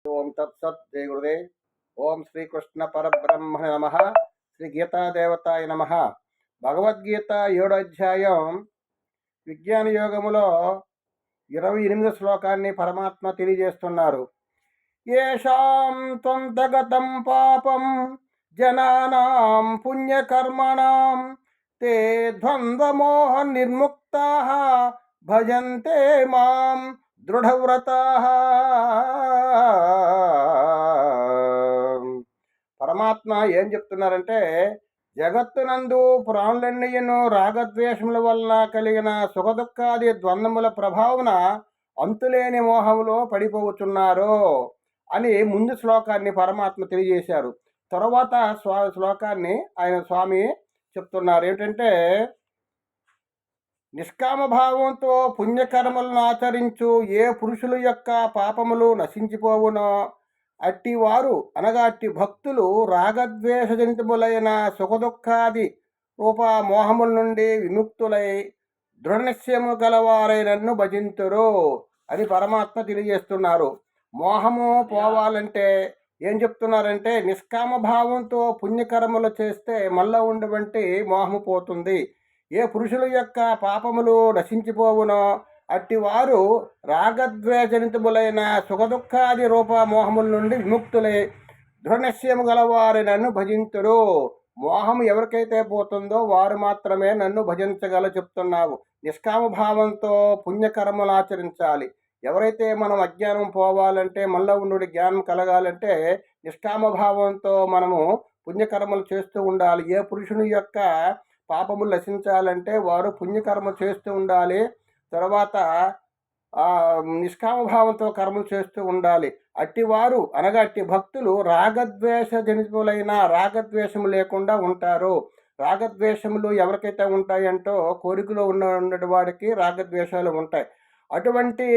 ఓం తత్సత్ జయ గురుదేవ్. ఓం శ్రీకృష్ణ పరబ్రహ్మణే నమ. శ్రీ గీతాదేవతాయ నమ. భగవద్గీత 7వ అధ్యాయం విజ్ఞాన యోగములో 28వ శ్లోకాన్ని పరమాత్మ తెలియజేస్తున్నారు. ఏషాం త్వంతగతం పాపం జనానాం పుణ్యకర్మణాం తే ద్వంద్వమోహ నిర్ముక్తాః భజంతే మాం దృఢవ్రతాః. పరమాత్మ ఏం చెప్తున్నారంటే, జగత్తునందు ప్రాణులన్నీయును రాగద్వేషముల వల్ల కలిగిన సుఖదుఖాది ద్వంద్వముల ప్రభావన అంతులేని మోహంలో పడిపోతున్నారు అని ముందు శ్లోకాన్ని పరమాత్మ తెలియజేశారు. తరువాత శ్లోకాన్ని ఆయన స్వామి చెప్తున్నారు. ఏంటంటే, నిష్కామభావంతో పుణ్యకర్మలను ఆచరించు ఏ పురుషుల యొక్క పాపములు నశించిపోవునో అట్టివారు అనగా అట్టి భక్తులు రాగద్వేషజనితములైన సుఖదుఖాది రూప మోహముల నుండి విముక్తులై దృఢనిశ్చయము గలవారై నన్ను భజింతురు అని పరమాత్మ తెలియజేస్తున్నారు. మోహము పోవాలంటే ఏం చెప్తున్నారంటే, నిష్కామ భావంతో పుణ్యకర్మలు చేస్తే మళ్ళా ఉండవంటి మోహము పోతుంది. ఏ పురుషుల యొక్క పాపములు నశించిపోవునో అట్టివారు రాగద్వేషజనితములైన సుఖదుఖాది రూప మోహముల నుండి విముక్తులై దృఢనిశ్చయము గలవారు నన్ను భజింతురు. మోహము ఎవరికైతే పోతుందో వారు మాత్రమే నన్ను భజించగల చెప్తున్నావు. నిష్కామ భావంతో పుణ్యకర్మలు ఆచరించాలి. ఎవరైతే మనం అజ్ఞానం పోవాలంటే మళ్ళా ఉండి జ్ఞానం కలగాలంటే నిష్కామ భావంతో మనము పుణ్యకర్మలు చేస్తూ ఉండాలి. ఏ పురుషుని యొక్క పాపములు నశించాలంటే వారు పుణ్యకర్మ చేస్తూ ఉండాలి. తర్వాత నిష్కామభావంతో కర్మలు చేస్తూ ఉండాలి. అట్టివారు అనగా అట్టి భక్తులు రాగద్వేష జనితులైన రాగద్వేషము లేకుండా ఉంటారు. రాగద్వేషములు ఎవరికైతే ఉంటాయంటో కోరికలో ఉన్నటువంటి వాడికి రాగద్వేషాలు ఉంటాయి. అటువంటి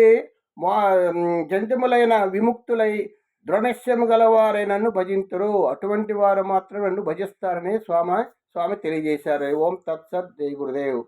జంతుములైన విముక్తులై దృఢనిశ్చయము గలవారై నన్ను భజింతురు. అటువంటి వారు మాత్రం నన్ను భజిస్తారని స్వామి తెలియజేశారు. ఓం తత్సత్ జై గురుదేవ్.